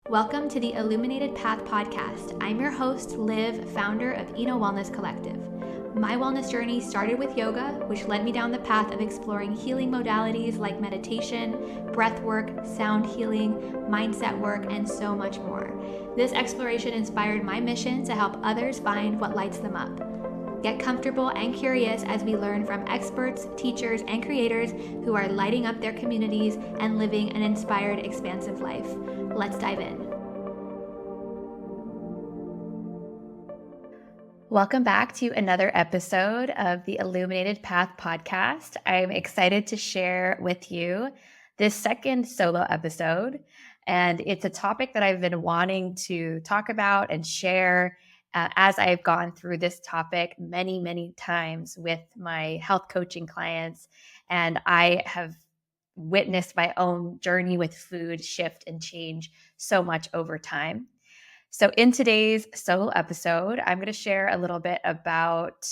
Welcome to the Illuminated Path Podcast. I'm your host, Liv, founder of Eno Wellness Collective. My wellness journey started with yoga, which led me down the path of exploring healing modalities like meditation, breath work, sound healing, mindset work, and so much more. This exploration inspired my mission to help others find what lights them up. Get comfortable and curious as we learn from experts, teachers, and creators who are lighting up their communities and living an inspired, expansive life. Let's dive in. Welcome back to another episode of the Illuminated Path Podcast. I'm excited to share with you this second solo episode, and it's a topic that I've been wanting to talk about and share as I've gone through this topic many times with my health coaching clients, and I have witnessed my own journey with food shift and change so much over time. So in today's solo episode, I'm going to share a little bit about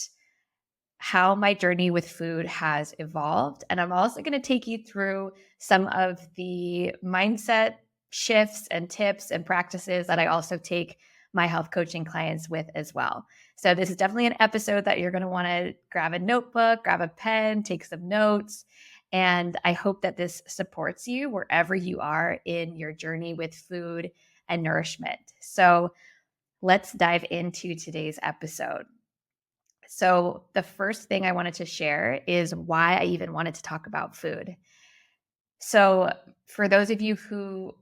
how my journey with food has evolved. And I'm also going to take you through some of the mindset shifts and tips and practices that I also take my health coaching clients with as well. So this is definitely an episode that you're going to want to grab a notebook, grab a pen, take some notes. And I hope that this supports you wherever you are in your journey with food and nourishment. So let's dive into today's episode. So the first thing I wanted to share is why I even wanted to talk about food. So for those of you who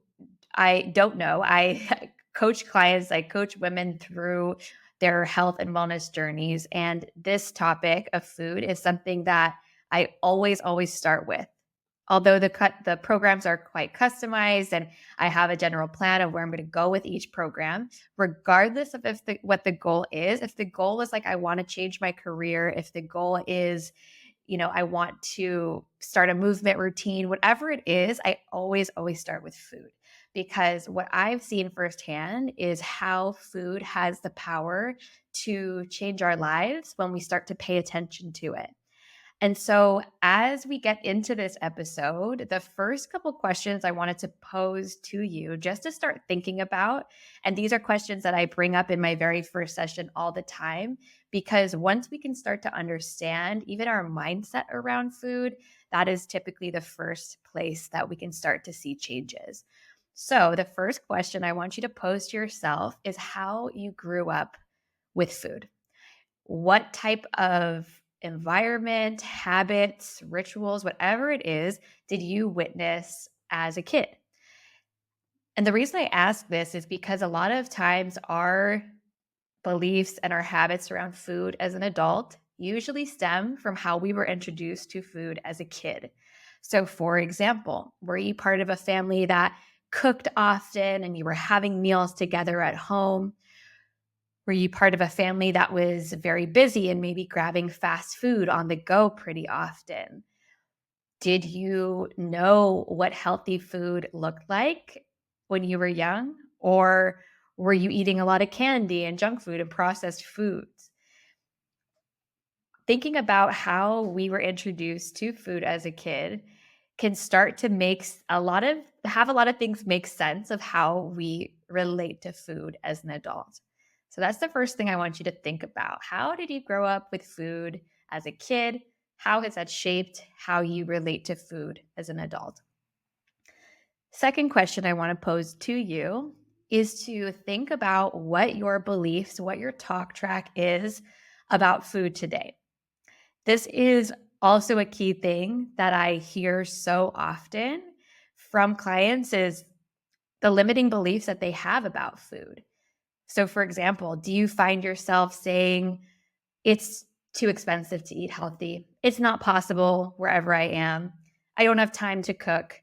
I don't know, I coach clients, I coach women through their health and wellness journeys. And this topic of food is something that I always start with. Although the programs are quite customized and I have a general plan of where I'm going to go with each program, regardless of what the goal is. If the goal is like, I want to change my career, if the goal is, I want to start a movement routine, whatever it is, I always start with food. Because what I've seen firsthand is how food has the power to change our lives when we start to pay attention to it. And so as we get into this episode, the first couple questions I wanted to pose to you just to start thinking about, and these are questions that I bring up in my very first session all the time, because once we can start to understand even our mindset around food, that is typically the first place that we can start to see changes. So the first question I want you to pose to yourself is how you grew up with food. What type of environment, habits, rituals, whatever it is, did you witness as a kid? And the reason I ask this is because a lot of times our beliefs and our habits around food as an adult usually stem from how we were introduced to food as a kid. So for example, were you part of a family that cooked often and you were having meals together at home? Were you part of a family that was very busy and maybe grabbing fast food on the go pretty often? Did you know what healthy food looked like when you were young? Or were you eating a lot of candy and junk food and processed foods? Thinking about how we were introduced to food as a kid can start to have a lot of things make sense of how we relate to food as an adult. So that's the first thing I want you to think about. How did you grow up with food as a kid? How has that shaped how you relate to food as an adult? Second question I want to pose to you is to think about what your beliefs, what your talk track is about food today. This is also a key thing that I hear so often from clients is the limiting beliefs that they have about food. So for example, do you find yourself saying, it's too expensive to eat healthy? It's not possible wherever I am. I don't have time to cook.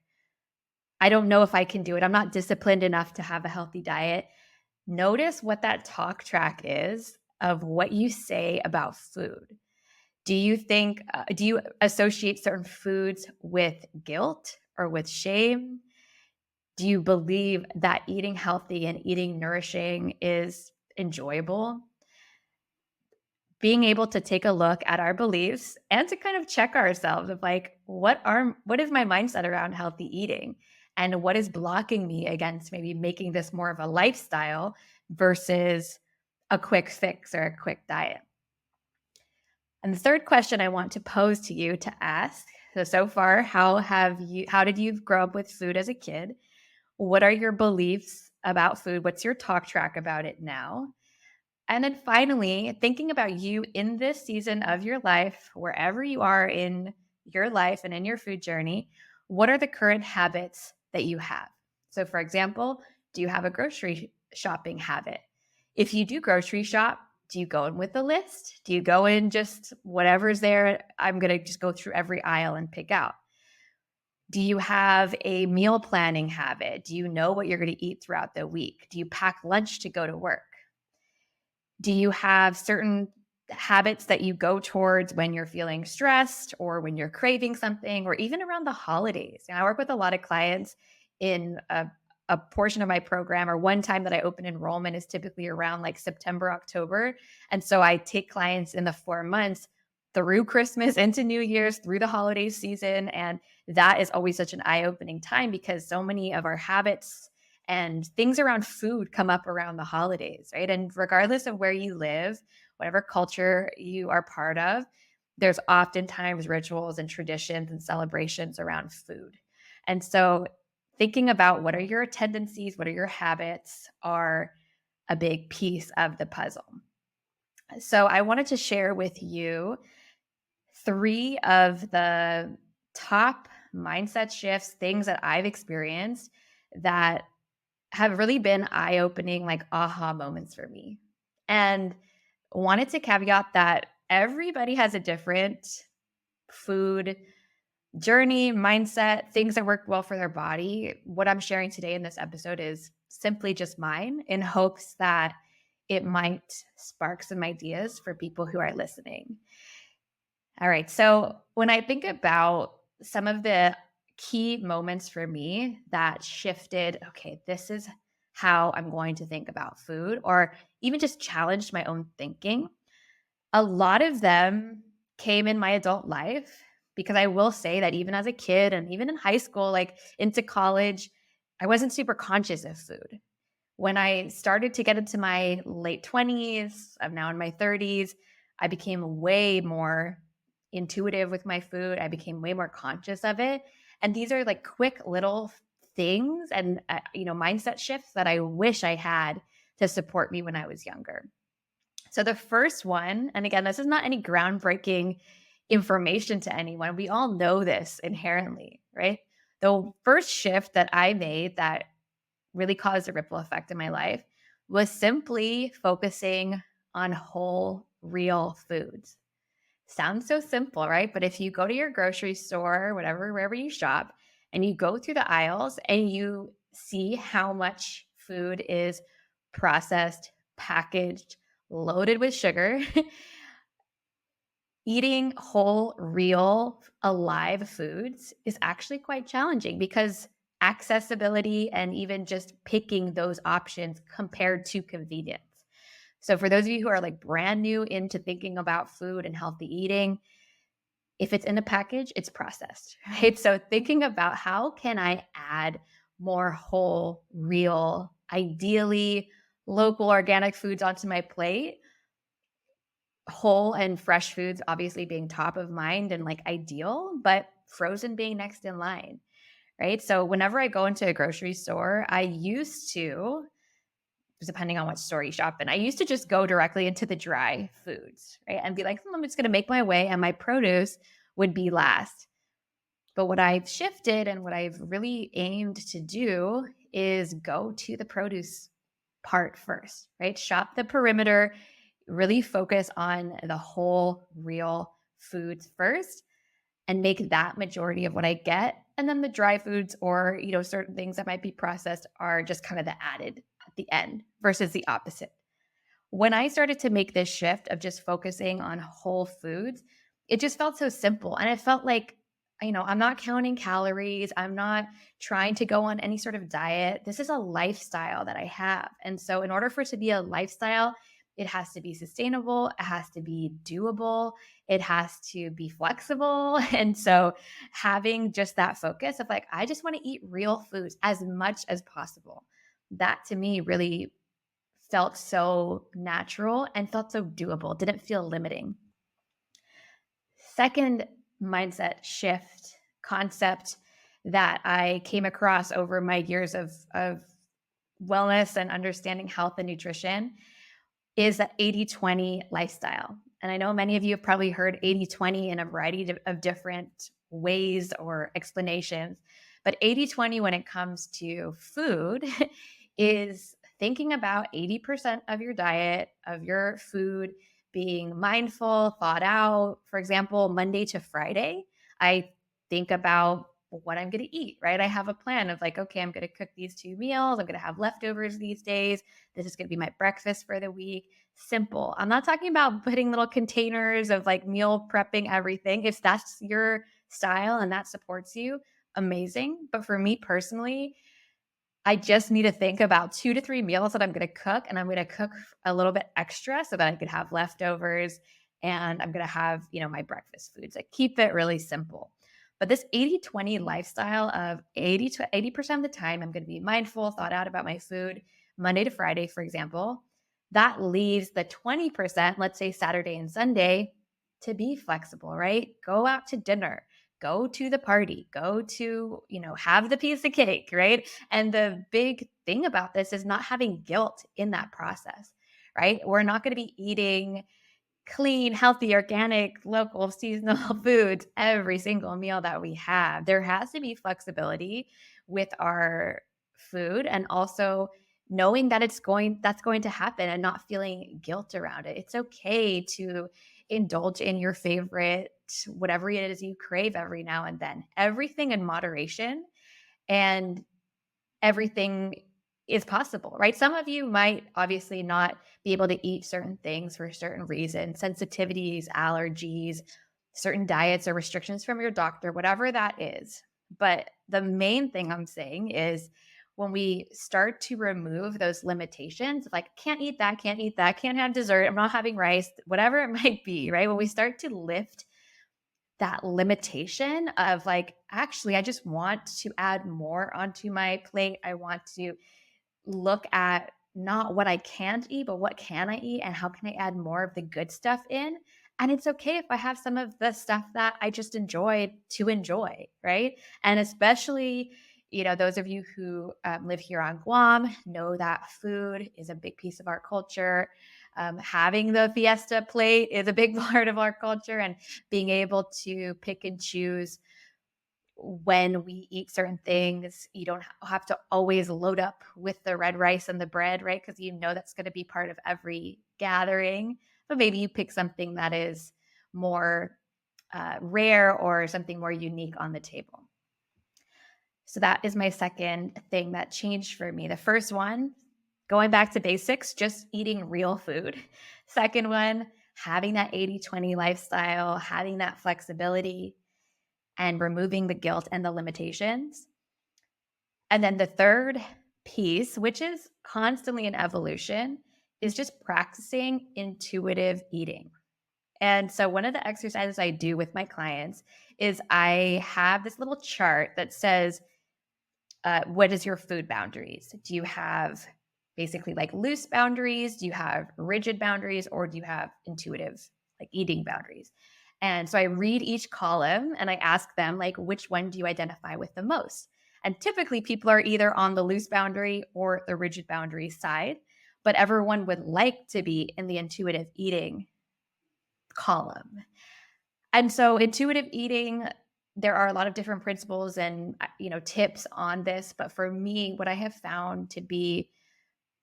I don't know if I can do it. I'm not disciplined enough to have a healthy diet. Notice what that talk track is of what you say about food. Do you associate certain foods with guilt or with shame? Do you believe that eating healthy and eating nourishing is enjoyable? Being able to take a look at our beliefs and to kind of check ourselves of like, what is my mindset around healthy eating? and what is blocking me against maybe making this more of a lifestyle versus a quick fix or a quick diet. And the third question I want to pose to you to ask, so far, how did you grow up with food as a kid? What are your beliefs about food? What's your talk track about it now? And then finally, thinking about you in this season of your life, wherever you are in your life and in your food journey, what are the current habits that you have? So, for example, do you have a grocery shopping habit? If you do grocery shop, do you go in with a list? Do you go in just whatever's there? I'm going to just go through every aisle and pick out. Do you have a meal planning habit? Do you know what you're going to eat throughout the week? Do you pack lunch to go to work? Do you have certain habits that you go towards when you're feeling stressed or when you're craving something or even around the holidays? And I work with a lot of clients in a portion of my program, or one time that I open enrollment is typically around like September, October. And so I take clients in the 4 months through Christmas into New Year's, through the holiday season. And that is always such an eye-opening time because so many of our habits and things around food come up around the holidays, right? And regardless of where you live, whatever culture you are part of, there's oftentimes rituals and traditions and celebrations around food. And so thinking about what are your tendencies, what are your habits are a big piece of the puzzle. So I wanted to share with you 3 of the top mindset shifts, things that I've experienced that have really been eye-opening, like aha moments for me. And wanted to caveat that everybody has a different food journey, mindset, things that work well for their body. What I'm sharing today in this episode is simply just mine in hopes that it might spark some ideas for people who are listening. All right. So when I think about some of the key moments for me that shifted, okay, this is how I'm going to think about food, or even just challenged my own thinking, a lot of them came in my adult life, because I will say that even as a kid and even in high school, like into college, I wasn't super conscious of food. When I started to get into my late 20s, I'm now in my 30s, I became way more intuitive with my food. I became way more conscious of it. And these are like quick little things and mindset shifts that I wish I had to support me when I was younger. So the first one, and again, this is not any groundbreaking information to anyone. We all know this inherently, right? The first shift that I made that really caused a ripple effect in my life was simply focusing on whole, real foods. Sounds so simple, right? But if you go to your grocery store, whatever, wherever you shop, and you go through the aisles and you see how much food is processed, packaged, loaded with sugar, eating whole, real, alive foods is actually quite challenging because accessibility and even just picking those options compared to convenience. So for those of you who are like brand new into thinking about food and healthy eating, if it's in a package, it's processed, right? So thinking about how can I add more whole, real, ideally local organic foods onto my plate, whole and fresh foods obviously being top of mind and like ideal, but frozen being next in line, right? So whenever I go into a grocery store, I used to, depending on what store you shop in, I used to just go directly into the dry foods, right? And be like, I'm just going to make my way and my produce would be last. But what I've shifted and what I've really aimed to do is go to the produce part first, right? Shop the perimeter, really focus on the whole, real foods first and make that majority of what I get. And then the dry foods or, certain things that might be processed are just kind of the added at the end versus the opposite. When I started to make this shift of just focusing on whole foods, it just felt so simple. And it felt like, I'm not counting calories. I'm not trying to go on any sort of diet. This is a lifestyle that I have. And so in order for it to be a lifestyle, It has to be sustainable. It has to be doable. It has to be flexible. And so having just that focus of like, I just want to eat real foods as much as possible. That to me really felt so natural and felt so doable, didn't feel limiting. Second mindset shift concept that I came across over my years of wellness and understanding health and nutrition is the 80-20 lifestyle. And I know many of you have probably heard 80-20 in a variety of different ways or explanations, but 80-20 when it comes to food is thinking about 80% of your diet, of your food, being mindful, thought out. For example, Monday to Friday, I think about what I'm going to eat, right? I have a plan of like, okay, I'm going to cook these 2 meals. I'm going to have leftovers these days. This is going to be my breakfast for the week. Simple. I'm not talking about putting little containers of like meal prepping everything. If that's your style and that supports you, amazing. But for me personally, I just need to think about 2 to 3 meals that I'm going to cook, and I'm going to cook a little bit extra so that I could have leftovers, and I'm going to have, my breakfast foods. I keep it really simple. But this 80-20 lifestyle of 80 to 80% of the time, I'm going to be mindful, thought out about my food, Monday to Friday, for example. That leaves the 20%, let's say Saturday and Sunday, to be flexible, right? Go out to dinner, go to the party, go to, have the piece of cake, right? And the big thing about this is not having guilt in that process, right? We're not going to be eating clean, healthy, organic, local, seasonal foods every single meal that we have. There has to be flexibility with our food, and also knowing that that's going to happen and not feeling guilt around it. It's okay to indulge in your favorite, whatever it is you crave every now and then. Everything in moderation, and everything is possible, right? Some of you might obviously not be able to eat certain things for certain reasons, sensitivities, allergies, certain diets or restrictions from your doctor, whatever that is. But the main thing I'm saying is when we start to remove those limitations, like can't eat that, can't have dessert, I'm not having rice, whatever it might be, right? When we start to lift that limitation of like, actually, I just want to add more onto my plate. I want to look at not what I can't eat, but what can I eat and how can I add more of the good stuff in? And it's okay if I have some of the stuff that I just enjoyed to enjoy, right? And especially, those of you who live here on Guam know that food is a big piece of our culture. Having the fiesta plate is a big part of our culture, and being able to pick and choose when we eat certain things. You don't have to always load up with the red rice and the bread, right? Because that's going to be part of every gathering. But maybe you pick something that is more rare or something more unique on the table. So that is my second thing that changed for me. The first one, going back to basics, just eating real food. Second one, having that 80-20 lifestyle, having that flexibility, and removing the guilt and the limitations. And then the third piece, which is constantly an evolution, is just practicing intuitive eating. And so one of the exercises I do with my clients is I have this little chart that says, what is your food boundaries? Do you have basically like loose boundaries? Do you have rigid boundaries? Or do you have intuitive, like eating boundaries? And so I read each column and I ask them, like, which one do you identify with the most? And typically people are either on the loose boundary or the rigid boundary side, but everyone would like to be in the intuitive eating column. And so intuitive eating, there are a lot of different principles and tips on this, but for me, what I have found to be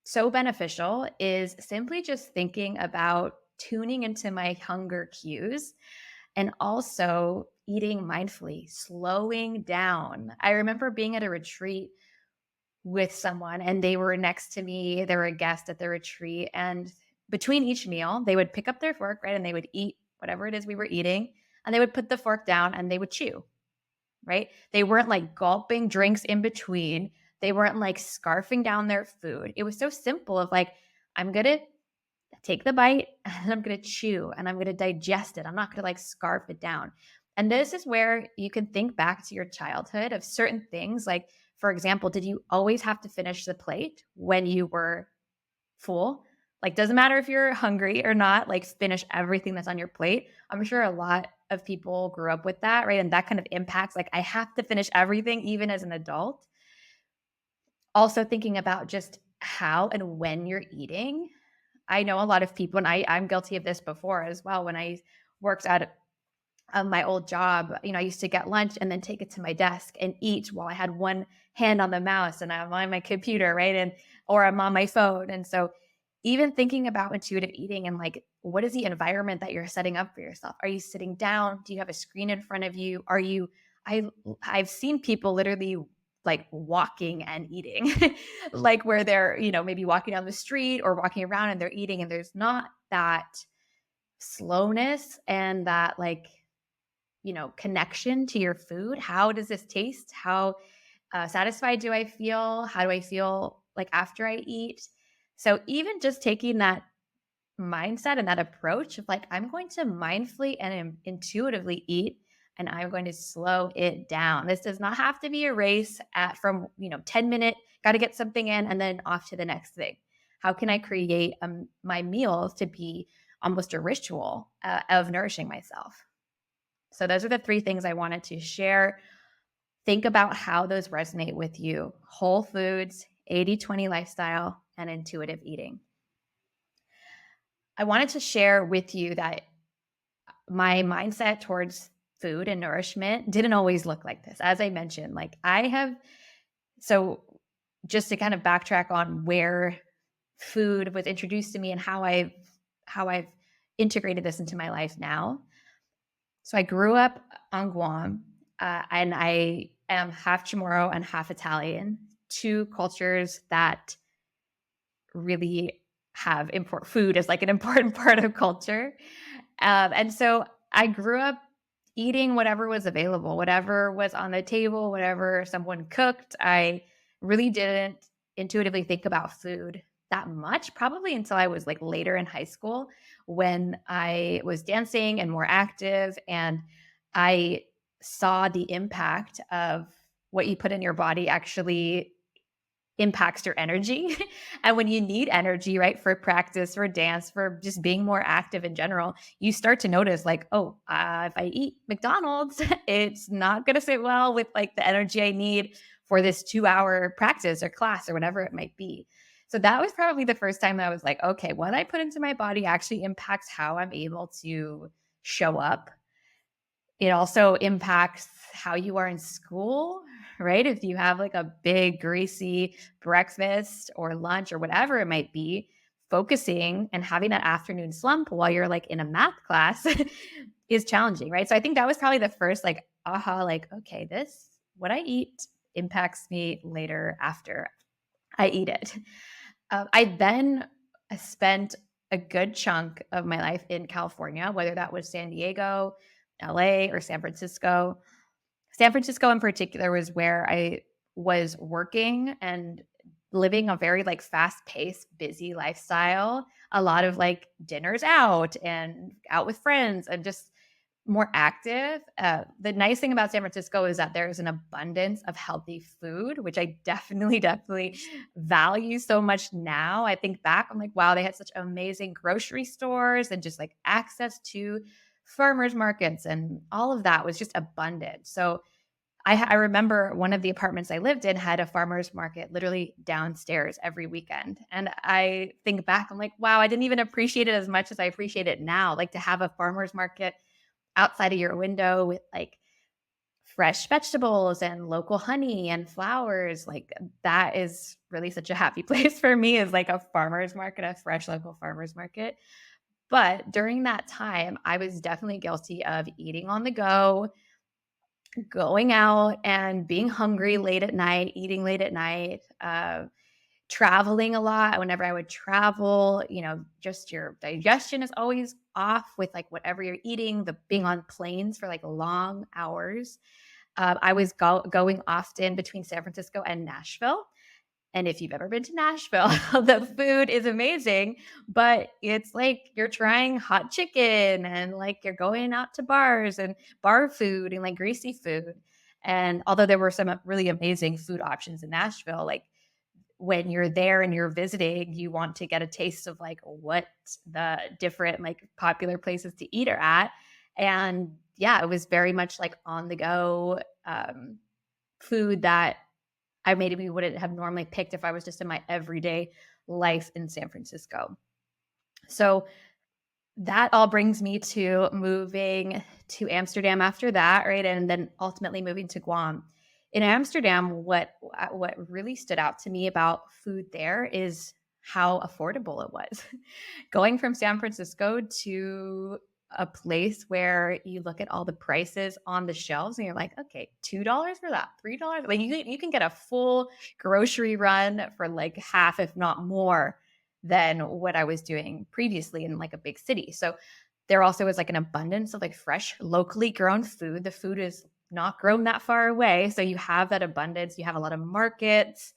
so beneficial is simply just thinking about tuning into my hunger cues and also eating mindfully, slowing down. I remember being at a retreat with someone and they were next to me. They were a guest at the retreat, and between each meal, they would pick up their fork, right? And they would eat whatever it is we were eating, and they would put the fork down and they would chew, right? They weren't like gulping drinks in between. They weren't like scarfing down their food. It was so simple of like, I'm going to take the bite and I'm going to chew and I'm going to digest it. I'm not going to like scarf it down. And this is where you can think back to your childhood of certain things. Like, for example, did you always have to finish the plate when you were full? Like, doesn't matter if you're hungry or not, like, finish everything that's on your plate. I'm sure a lot of people grew up with that, right? And that kind of impacts, like, I have to finish everything, even as an adult. Also, thinking about just how and when you're eating. I know a lot of people, and I'm guilty of this before as well. When I worked at my old job, I used to get lunch and then take it to my desk and eat while I had one hand on the mouse and I'm on my computer, right? Or I'm on my phone. And so even thinking about intuitive eating and like, what is the environment that you're setting up for yourself? Are you sitting down? Do you have a screen in front of you? I've seen people literally like walking and eating, like where they're, maybe walking down the street or walking around and they're eating and there's not that slowness and that like, connection to your food. How does this taste? How satisfied do I feel? How do I feel like after I eat? So even just taking that mindset and that approach of like, I'm going to mindfully and intuitively eat and I'm going to slow it down. This does not have to be a race from 10-minute, got to get something in and then off to the next thing. How can I create my meals to be almost a ritual of nourishing myself? So those are the 3 things I wanted to share. Think about how those resonate with you. Whole foods, 80-20 lifestyle, and intuitive eating. I wanted to share with you that my mindset towards food and nourishment didn't always look like this. As I mentioned, like so just to kind of backtrack on where food was introduced to me and how I've integrated this into my life now. So I grew up on Guam, and I am half Chamorro and half Italian, 2 cultures that really have food as like an important part of culture. And so I grew up eating whatever was available, whatever was on the table, whatever someone cooked. I really didn't intuitively think about food that much, probably until I was like later in high school when I was dancing and more active. And I saw the impact of what you put in your body actually impacts your energy. And when you need energy, right, for practice, for dance, for just being more active in general, you start to notice like, oh, if I eat McDonald's, it's not going to sit well with like the energy I need for this 2-hour practice or class or whatever it might be. So that was probably the first time that I was like, okay, what I put into my body actually impacts how I'm able to show up. It also impacts how you are in school, right? If you have like a big, greasy breakfast or lunch or whatever it might be, focusing and having that afternoon slump while you're like in a math class is challenging, right? So I think that was probably the first like, aha, like, okay, what I eat impacts me later after I eat it. I then spent a good chunk of my life in California, whether that was San Diego, LA, or San Francisco. San Francisco in particular was where I was working and living a very like fast-paced, busy lifestyle. A lot of like dinners out and out with friends and just more active. The nice thing about San Francisco is that there's an abundance of healthy food, which I definitely value so much now. I think back, I'm like, wow, they had such amazing grocery stores and just like access to farmers markets and all of that was just abundant. So I remember one of the apartments I lived in had a farmer's market literally downstairs every weekend. And I think back, I'm like, wow, I didn't even appreciate it as much as I appreciate it now. Like to have a farmer's market outside of your window with like fresh vegetables and local honey and flowers, like that is really such a happy place for me, is like a farmer's market, a fresh local farmer's market. But during that time, I was definitely guilty of eating on the go, going out and being hungry late at night, eating late at night, traveling a lot. Whenever I would travel, just your digestion is always off with like whatever you're eating, the being on planes for like long hours. I was going often between San Francisco and Nashville. And if you've ever been to Nashville, the food is amazing, but it's like you're trying hot chicken and like you're going out to bars and bar food and like greasy food. And although there were some really amazing food options in Nashville, like when you're there and you're visiting, you want to get a taste of like what the different like popular places to eat are at. And yeah, it was very much like on the go food that I maybe wouldn't have normally picked if I was just in my everyday life in San Francisco. So that all brings me to moving to Amsterdam after that, right? And then ultimately moving to Guam. In Amsterdam, what really stood out to me about food there is how affordable it was. Going from San Francisco to a place where you look at all the prices on the shelves and you're like, okay, $2 for that, $3. Like you can get a full grocery run for like half, if not more, than what I was doing previously in like a big city. So there also is like an abundance of like fresh, locally grown food. The food is not grown that far away. So you have that abundance. You have a lot of markets.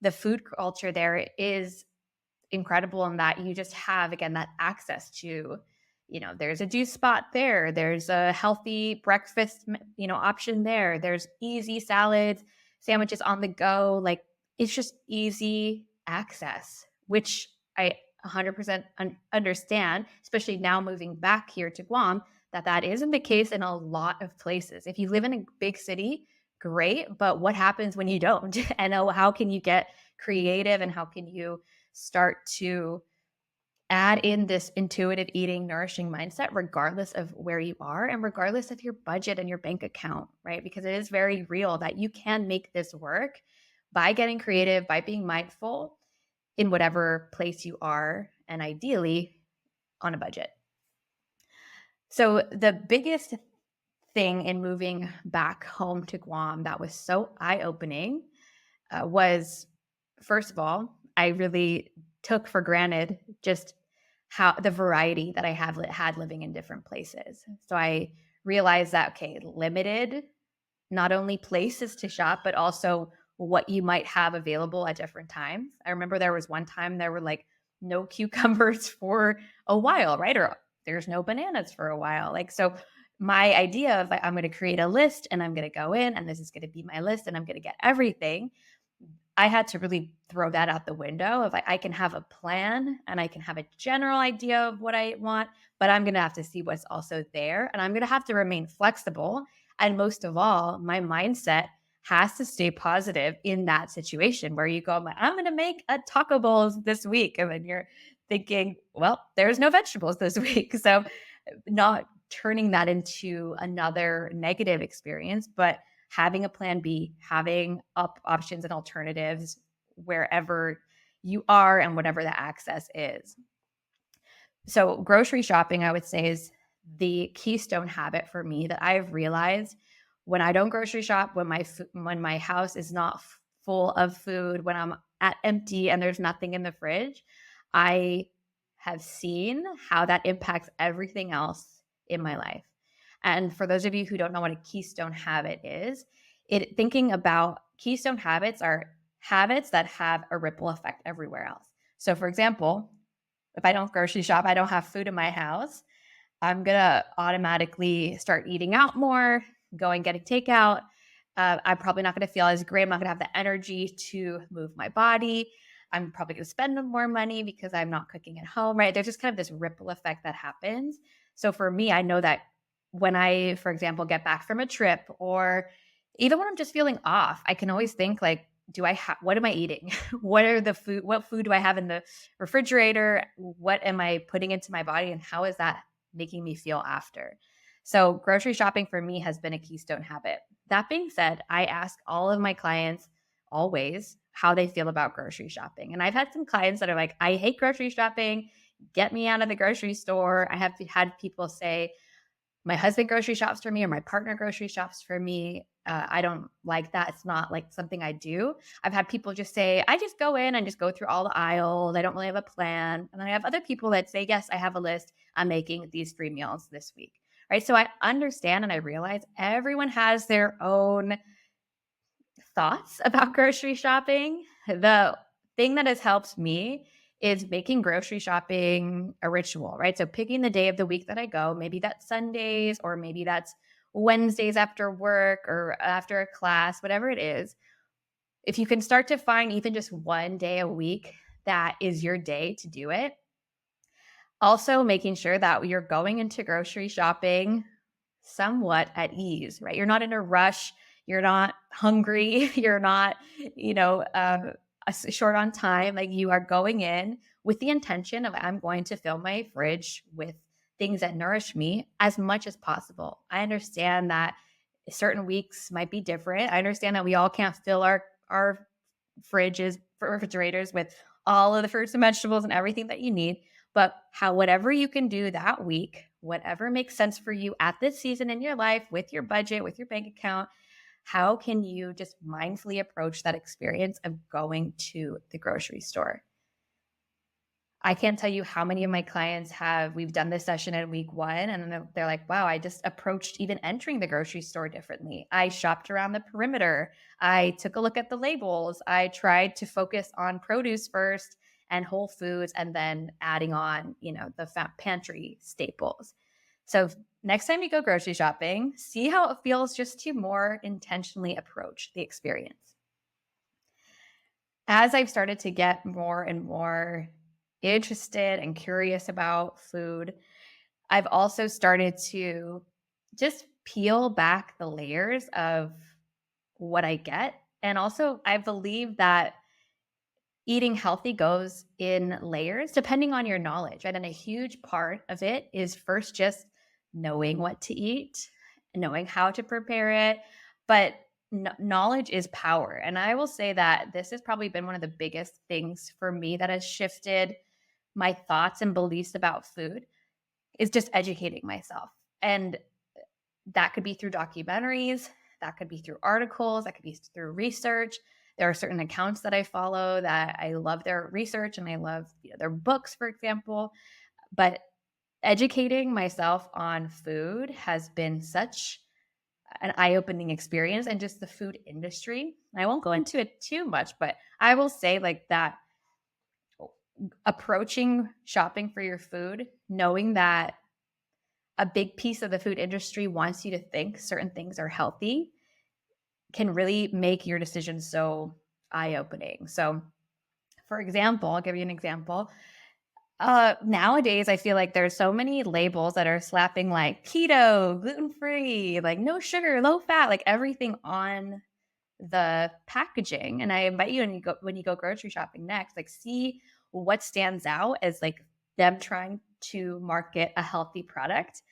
The food culture there is incredible in that you just have, again, that access to, there's a juice spot there. There's a healthy breakfast, option there. There's easy salads, sandwiches on the go. Like it's just easy access, which I 100% understand, especially now moving back here to Guam, that isn't the case in a lot of places. If you live in a big city, great. But what happens when you don't? And how can you get creative and how can you start to add in this intuitive eating, nourishing mindset, regardless of where you are and regardless of your budget and your bank account, right? Because it is very real that you can make this work by getting creative, by being mindful in whatever place you are, and ideally on a budget. So the biggest thing in moving back home to Guam that was so eye-opening was, first of all, I really took for granted just how the variety that I have had living in different places. So I realized that, okay, limited, not only places to shop, but also what you might have available at different times. I remember there was one time there were like no cucumbers for a while, right? Or there's no bananas for a while. Like, so my idea of like, I'm going to create a list and I'm going to go in and this is going to be my list and I'm going to get everything. I had to really throw that out the window of like, I can have a plan and I can have a general idea of what I want, but I'm going to have to see what's also there. And I'm going to have to remain flexible. And most of all, my mindset has to stay positive in that situation where you go, I'm going to make a taco bowls this week. And then you're thinking, well, there's no vegetables this week. So not turning that into another negative experience, but having a plan B, having options and alternatives wherever you are and whatever the access is. So grocery shopping, I would say, is the keystone habit for me that I've realized when I don't grocery shop, when my house is not full of food, when I'm at empty and there's nothing in the fridge, I have seen how that impacts everything else in my life. And for those of you who don't know what a keystone habit is, thinking about keystone habits are habits that have a ripple effect everywhere else. So for example, if I don't grocery shop, I don't have food in my house, I'm going to automatically start eating out more, going getting takeout. I'm probably not going to feel as great. I'm not going to have the energy to move my body. I'm probably going to spend more money because I'm not cooking at home, right? There's just kind of this ripple effect that happens. So for me, I know that when I, for example, get back from a trip or even when I'm just feeling off, I can always think like, what am I eating? What food do I have in the refrigerator? What am I putting into my body and how is that making me feel after? So grocery shopping for me has been a keystone habit. That being said, I ask all of my clients always how they feel about grocery shopping. And I've had some clients that are like, I hate grocery shopping. Get me out of the grocery store. I have had people say, my husband grocery shops for me or my partner grocery shops for me. I don't like that. It's not like something I do. I've had people just say, I just go in and just go through all the aisles. I don't really have a plan. And then I have other people that say, yes, I have a list. I'm making these 3 meals this week. Right. So I understand and I realize everyone has their own thoughts about grocery shopping. The thing that has helped me is making grocery shopping a ritual, right? So picking the day of the week that I go, maybe that's Sundays or maybe that's Wednesdays after work or after a class, whatever it is. If you can start to find even just one day a week that is your day to do it, also making sure that you're going into grocery shopping somewhat at ease, right? You're not in a rush. You're not hungry. You're not, short on time. Like you are going in with the intention of I'm going to fill my fridge with things that nourish me as much as possible. I understand that certain weeks might be different. I understand that we all can't fill our fridges, refrigerators with all of the fruits and vegetables and everything that you need. But whatever you can do that week, whatever makes sense for you at this season in your life, with your budget, with your bank account, how can you just mindfully approach that experience of going to the grocery store? I can't tell you how many of my clients we've done this session in week 1 and then they're like, wow, I just approached even entering the grocery store differently. I shopped around the perimeter. I took a look at the labels. I tried to focus on produce first and whole foods and then adding on, the pantry staples. So next time you go grocery shopping, see how it feels just to more intentionally approach the experience. As I've started to get more and more interested and curious about food, I've also started to just peel back the layers of what I get. And also, I believe that eating healthy goes in layers depending on your knowledge. Right? And a huge part of it is first just knowing what to eat, knowing how to prepare it. But knowledge is power. And I will say that this has probably been one of the biggest things for me that has shifted my thoughts and beliefs about food is just educating myself. And that could be through documentaries, that could be through articles, that could be through research. There are certain accounts that I follow that I love their research and I love their books, for example. But educating myself on food has been such an eye-opening experience, and just the food industry. I won't go into it too much, but I will say like that approaching shopping for your food, knowing that a big piece of the food industry wants you to think certain things are healthy, can really make your decision so eye-opening. So, for example, I'll give you an example. Nowadays, I feel like there's so many labels that are slapping like keto, gluten-free, like no sugar, low fat, like everything on the packaging. And I invite you when you go grocery shopping next, like see what stands out as like them trying to market a healthy product,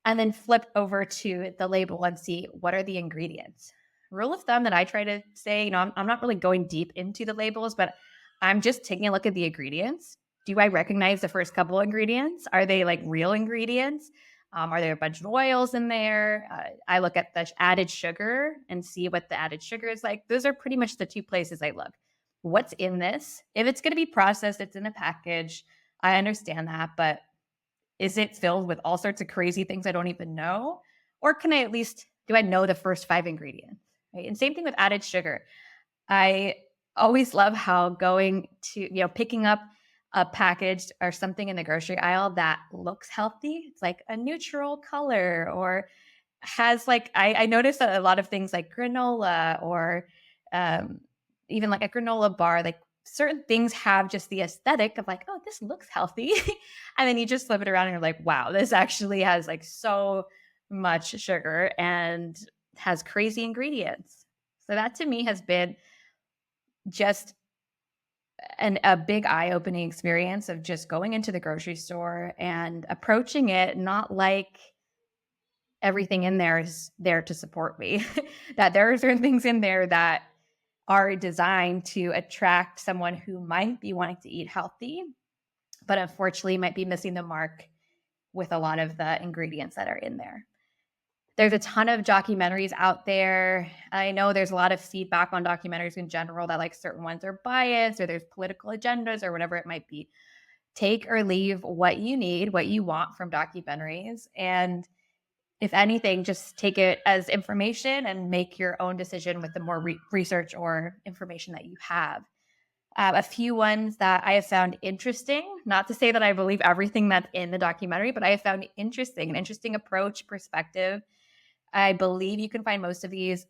and then flip over to the label and see what are the ingredients. Rule of thumb that I try to say, I'm not really going deep into the labels, but I'm just taking a look at the ingredients. Do I recognize the first couple ingredients? Are they like real ingredients? Are there a bunch of oils in there? I look at the added sugar and see what the added sugar is like. Those are pretty much the two places I look. What's in this? If it's going to be processed, it's in a package. I understand that, but is it filled with all sorts of crazy things I don't even know? Or do I know the first 5 ingredients? Right? And same thing with added sugar. I always love how going to, picking up a package or something in the grocery aisle that looks healthy. It's like a neutral color or has like, I noticed that a lot of things like granola or even like a granola bar, like certain things have just the aesthetic of like, oh, this looks healthy. And then you just flip it around and you're like, wow, this actually has like so much sugar and has crazy ingredients. So that to me has been just a big eye-opening experience of just going into the grocery store and approaching it not like everything in there is there to support me, that there are certain things in there that are designed to attract someone who might be wanting to eat healthy, but unfortunately might be missing the mark with a lot of the ingredients that are in there. There's a ton of documentaries out there. I know there's a lot of feedback on documentaries in general that like certain ones are biased or there's political agendas or whatever it might be. Take or leave what you need, what you want from documentaries. And if anything, just take it as information and make your own decision with the more research or information that you have. A few ones that I have found interesting, not to say that I believe everything that's in the documentary, but I have found interesting, an interesting approach, perspective. I believe you can find most of these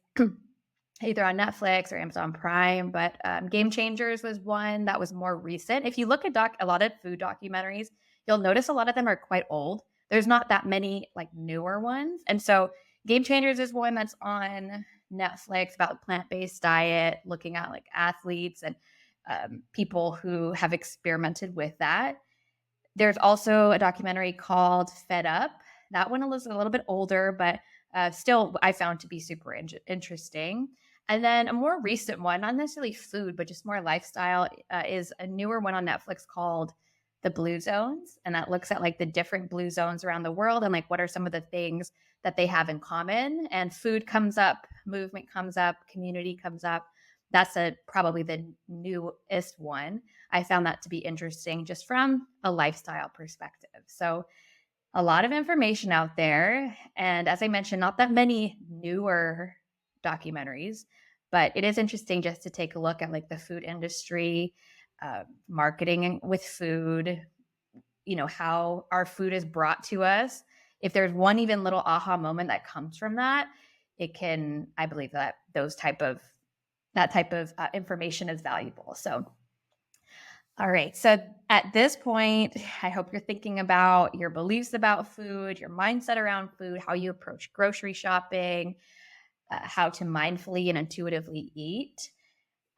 either on Netflix or Amazon Prime, but Game Changers was one that was more recent. If you look at a lot of food documentaries, you'll notice a lot of them are quite old. There's not that many like newer ones. And so Game Changers is one that's on Netflix about plant-based diet, looking at like athletes and people who have experimented with that. There's also a documentary called Fed Up. That one was a little bit older, but still I found to be super interesting. And then a more recent one, not necessarily food, but just more lifestyle, is a newer one on Netflix called The Blue Zones. And that looks at like the different blue zones around the world and like what are some of the things that they have in common. And food comes up, movement comes up, community comes up. That's probably the newest one. I found that to be interesting just from a lifestyle perspective. So a lot of information out there. And as I mentioned, not that many newer documentaries, but it is interesting just to take a look at like the food industry, marketing with food, how our food is brought to us. If there's one even little aha moment that comes from that, I believe that that type of information is valuable. So all right. So at this point, I hope you're thinking about your beliefs about food, your mindset around food, how you approach grocery shopping, how to mindfully and intuitively eat.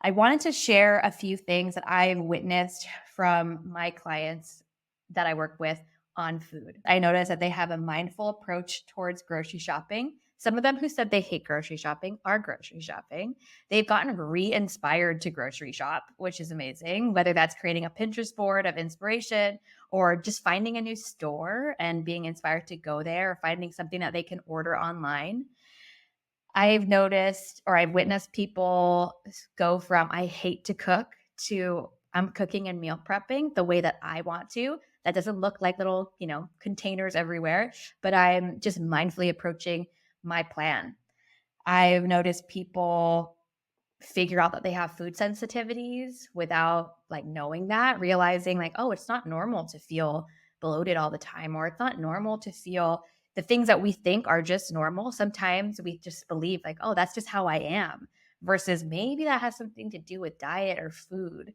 I wanted to share a few things that I've witnessed from my clients that I work with on food. I noticed that they have a mindful approach towards grocery shopping. Some of them who said they hate grocery shopping are grocery shopping. They've gotten re-inspired to grocery shop, which is amazing, whether that's creating a Pinterest board of inspiration or just finding a new store and being inspired to go there or finding something that they can order online. I've noticed or I've witnessed people go from I hate to cook to I'm cooking and meal prepping the way that I want to. That doesn't look like little, containers everywhere, but I'm just mindfully approaching my plan. I've noticed people figure out that they have food sensitivities without like knowing that, realizing like, oh, it's not normal to feel bloated all the time, or it's not normal to feel the things that we think are just normal. Sometimes we just believe like, oh, that's just how I am, versus maybe that has something to do with diet or food.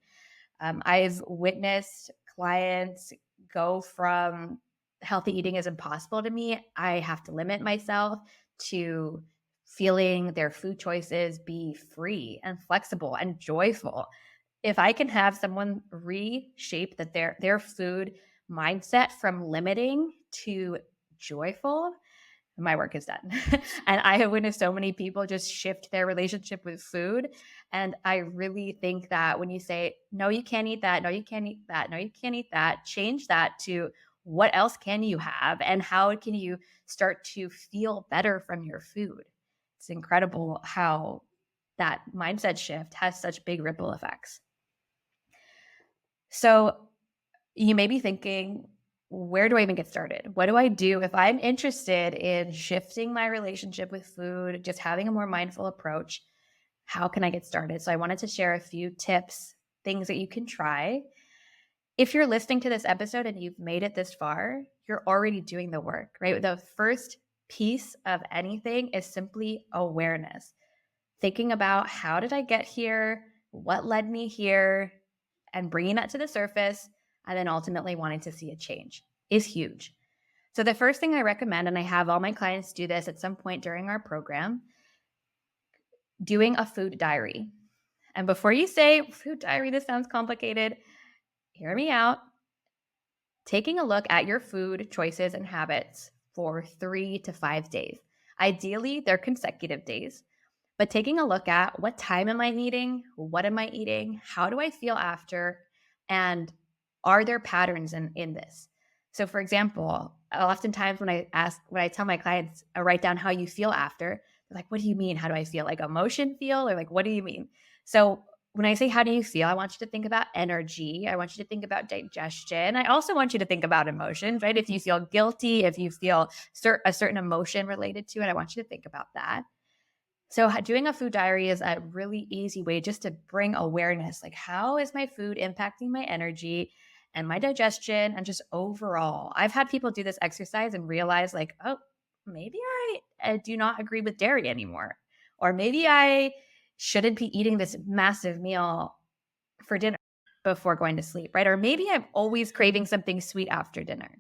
I've witnessed clients go from healthy eating is impossible to me, I have to limit myself, to feeling their food choices be free and flexible and joyful. If I can have someone reshape their food mindset from limiting to joyful, my work is done. And I have witnessed so many people just shift their relationship with food. And I really think that when you say, no, you can't eat that, no, you can't eat that, no, you can't eat that, change that to what else can you have and how can you start to feel better from your food? It's incredible how that mindset shift has such big ripple effects. So you may be thinking, where do I even get started? What do I do if I'm interested in shifting my relationship with food, just having a more mindful approach? How can I get started? So I wanted to share a few tips, things that you can try. If you're listening to this episode and you've made it this far, you're already doing the work, right? The first piece of anything is simply awareness. Thinking about how did I get here? What led me here? And bringing that to the surface, and then ultimately wanting to see a change is huge. So the first thing I recommend, and I have all my clients do this at some point during our program, doing a food diary. And before you say, food diary, this sounds complicated, hear me out. Taking a look at your food choices and habits for 3 to 5 days. Ideally, they're consecutive days. But taking a look at what time am I eating? What am I eating? How do I feel after? And are there patterns in this? So for example, oftentimes when I tell my clients, I write down how you feel after, they're like, what do you mean? How do I feel? Like emotion feel? Or like, what do you mean? So when I say, how do you feel? I want you to think about energy. I want you to think about digestion. I also want you to think about emotions, right? If you feel guilty, if you feel a certain emotion related to it, I want you to think about that. So doing a food diary is a really easy way just to bring awareness. Like, how is my food impacting my energy and my digestion and just overall? I've had people do this exercise and realize, like, oh, maybe I do not agree with dairy anymore. Or maybe I shouldn't be eating this massive meal for dinner before going to sleep, right? Or maybe I'm always craving something sweet after dinner.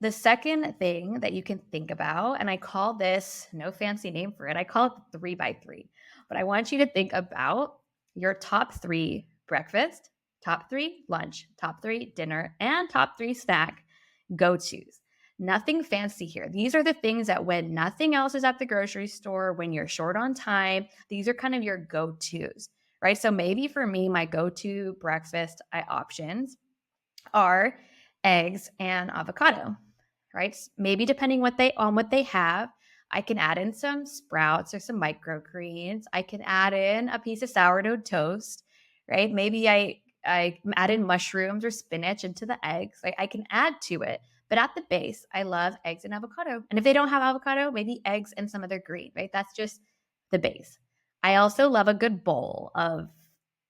The second thing that you can think about, and I call this, no fancy name for it, I call it 3x3. But I want you to think about your top 3 breakfast, top 3 lunch, top 3 dinner, and top 3 snack go-tos. Nothing fancy here. These are the things that when nothing else is at the grocery store, when you're short on time, these are kind of your go-tos, right? So maybe for me, my go-to breakfast options are eggs and avocado, right? Maybe depending what they have, I can add in some sprouts or some microgreens. I can add in a piece of sourdough toast, right? Maybe I add in mushrooms or spinach into the eggs. I can add to it. But at the base, I love eggs and avocado. And if they don't have avocado, maybe eggs and some other green, right? That's just the base. I also love a good bowl of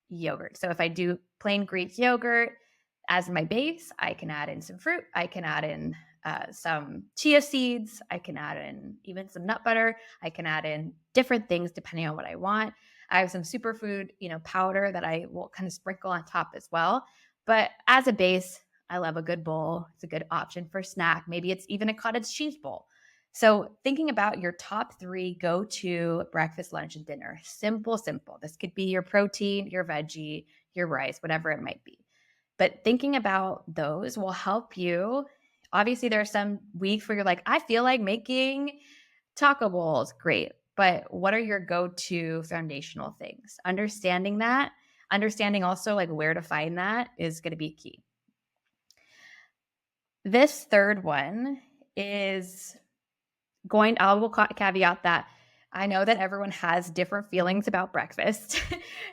yogurt. So if I do plain Greek yogurt as my base, I can add in some fruit. I can add in some chia seeds. I can add in even some nut butter. I can add in different things depending on what I want. I have some superfood, powder that I will kind of sprinkle on top as well. But as a base, I love a good bowl. It's a good option for snack. Maybe it's even a cottage cheese bowl. So thinking about your top 3 go-to breakfast, lunch, and dinner. Simple, simple. This could be your protein, your veggie, your rice, whatever it might be. But thinking about those will help you. Obviously, there are some weeks where you're like, I feel like making taco bowls. Great. But what are your go-to foundational things? Understanding that, understanding also like where to find that is going to be key. This third one is I will caveat that I know that everyone has different feelings about breakfast,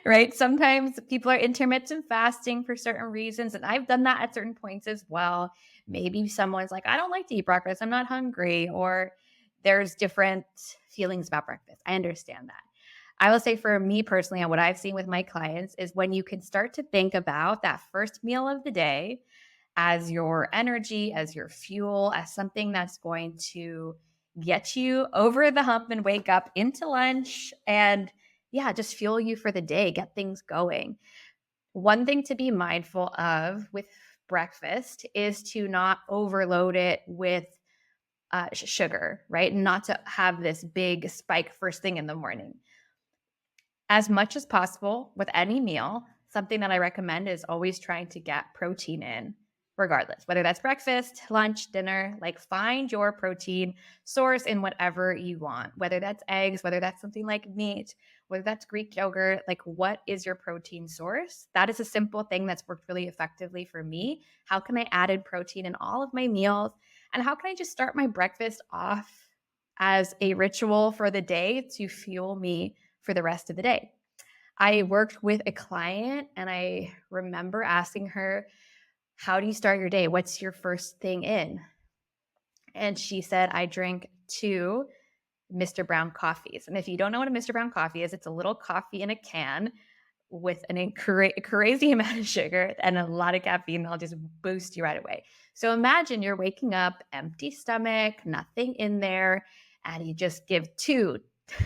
right? Sometimes people are intermittent fasting for certain reasons, and I've done that at certain points as well. Maybe someone's like, I don't like to eat breakfast, I'm not hungry, or there's different feelings about breakfast. I understand that. I will say for me personally, and what I've seen with my clients is when you can start to think about that first meal of the day as your energy, as your fuel, as something that's going to get you over the hump and wake up into lunch and just fuel you for the day, get things going. One thing to be mindful of with breakfast is to not overload it with sugar, right? Not to have this big spike first thing in the morning. As much as possible with any meal, something that I recommend is always trying to get protein in regardless, whether that's breakfast, lunch, dinner, like find your protein source in whatever you want, whether that's eggs, whether that's something like meat, whether that's Greek yogurt, like what is your protein source? That is a simple thing that's worked really effectively for me. How can I add in protein in all of my meals? And how can I just start my breakfast off as a ritual for the day to fuel me for the rest of the day? I worked with a client and I remember asking her, how do you start your day? What's your first thing in? And she said, I drink 2 Mr. Brown coffees. And if you don't know what a Mr. Brown coffee is, it's a little coffee in a can with a crazy amount of sugar and a lot of caffeine that'll just boost you right away. So imagine you're waking up, empty stomach, nothing in there, and you just give 2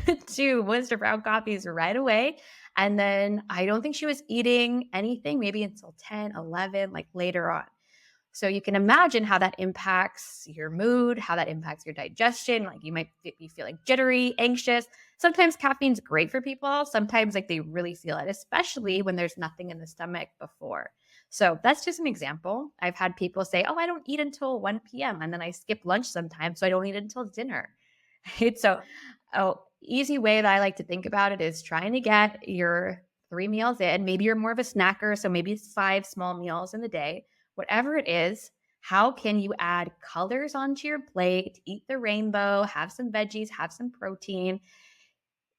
Mr. Brown coffees right away. And then I don't think she was eating anything maybe until 10, 11, like later on. So you can imagine how that impacts your mood, how that impacts your digestion. Like you might be feeling jittery, anxious. Sometimes caffeine's great for people. Sometimes like they really feel it, especially when there's nothing in the stomach before. So that's just an example. I've had people say, oh, I don't eat until 1 p.m. And then I skip lunch sometimes, so I don't eat until dinner. Right? So easy way that I like to think about it is trying to get your 3 meals in. Maybe you're more of a snacker, so maybe it's 5 small meals in the day. Whatever it is, how can you add colors onto your plate, eat the rainbow, have some veggies, have some protein?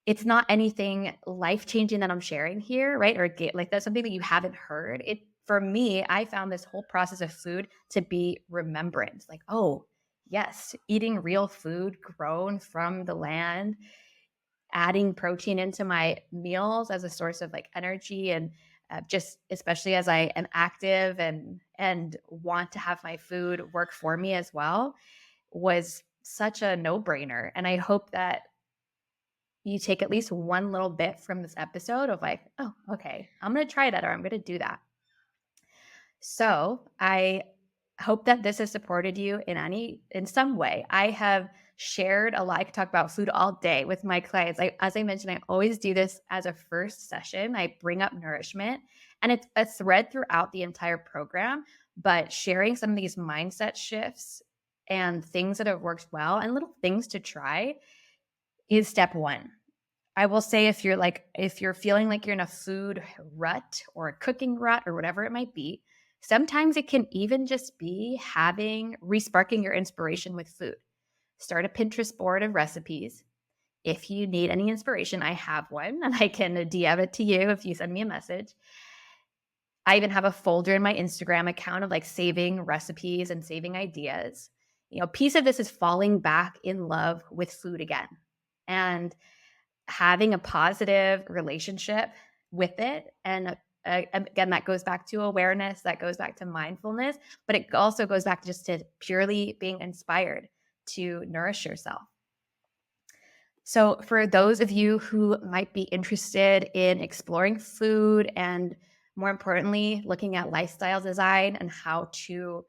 It's not anything life-changing that I'm sharing here, right? Or like that's something that you haven't heard. For me, I found this whole process of food to be remembrance. Like, oh, yes, eating real food grown from the land, adding protein into my meals as a source of like energy and just especially as I am active and want to have my food work for me as well was such a no-brainer. And I hope that you take at least one little bit from this episode of like, oh, okay, I'm going to try that or I'm going to do that. So I hope that this has supported you in some way. I have shared a lot. I could talk about food all day with my clients. As I mentioned, I always do this as a first session. I bring up nourishment, and it's a thread throughout the entire program. But sharing some of these mindset shifts and things that have worked well and little things to try is step one. I will say if you're feeling like you're in a food rut or a cooking rut or whatever it might be, sometimes it can even just be resparking your inspiration with food. Start a Pinterest board of recipes. If you need any inspiration, I have one and I can DM it to you if you send me a message. I even have a folder in my Instagram account of like saving recipes and saving ideas. Piece of this is falling back in love with food again and having a positive relationship with it. And again, that goes back to awareness, that goes back to mindfulness, but it also goes back just to purely being inspired to nourish yourself. So for those of you who might be interested in exploring food and more importantly, looking at lifestyle design and how to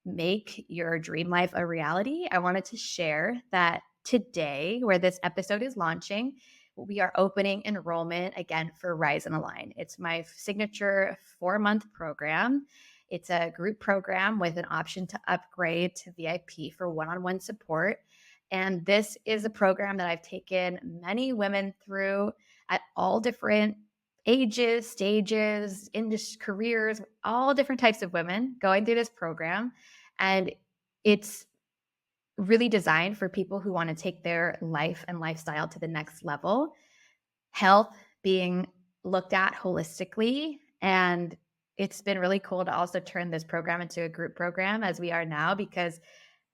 make your dream life a reality, I wanted to share that today, where this episode is launching, we are opening enrollment again for Rise and Align. It's my signature 4-month program. It's a group program with an option to upgrade to VIP for one-on-one support. And this is a program that I've taken many women through at all different ages, stages, industry, careers, all different types of women going through this program. And it's really designed for people who want to take their life and lifestyle to the next level. Health being looked at holistically. And it's been really cool to also turn this program into a group program as we are now, because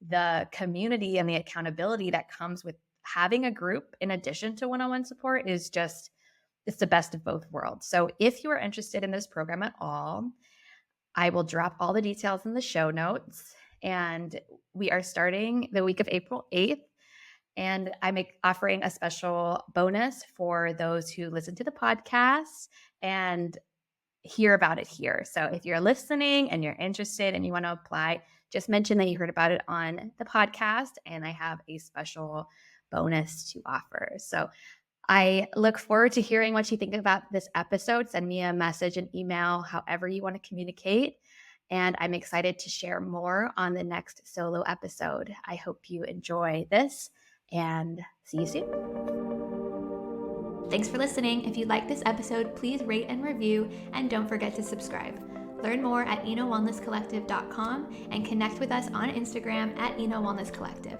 the community and the accountability that comes with having a group in addition to one-on-one support is just, it's the best of both worlds. So if you are interested in this program at all, I will drop all the details in the show notes. And we are starting the week of April 8th. And I'm offering a special bonus for those who listen to the podcast and hear about it here. So if you're listening and you're interested and you want to apply, just mention that you heard about it on the podcast, and I have a special bonus to offer. So I look forward to hearing what you think about this episode. Send me a message, an email, however you want to communicate. And I'm excited to share more on the next solo episode. I hope you enjoy this and see you soon. Thanks for listening. If you like this episode, please rate and review, and don't forget to subscribe. Learn more at EnoWellnessCollective.com and connect with us on Instagram at EnoWellnessCollective.